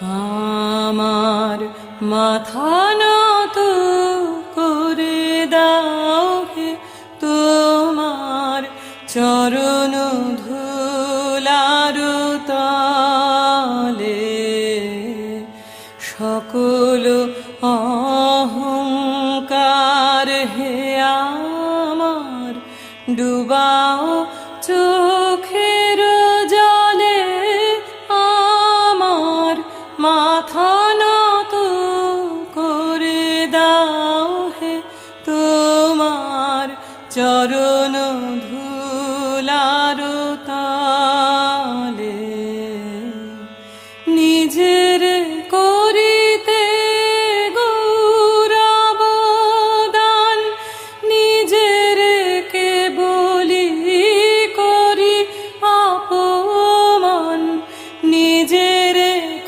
আমার মাথা নত করে দাও হে, তোমার চরণ ধুলার তলে। সকল অহংকার হে আমার ডুবাও চোখের জলে। আমার মাথা নত করে দাও হে, তোমার চরণ ধুলার তলে। নিজের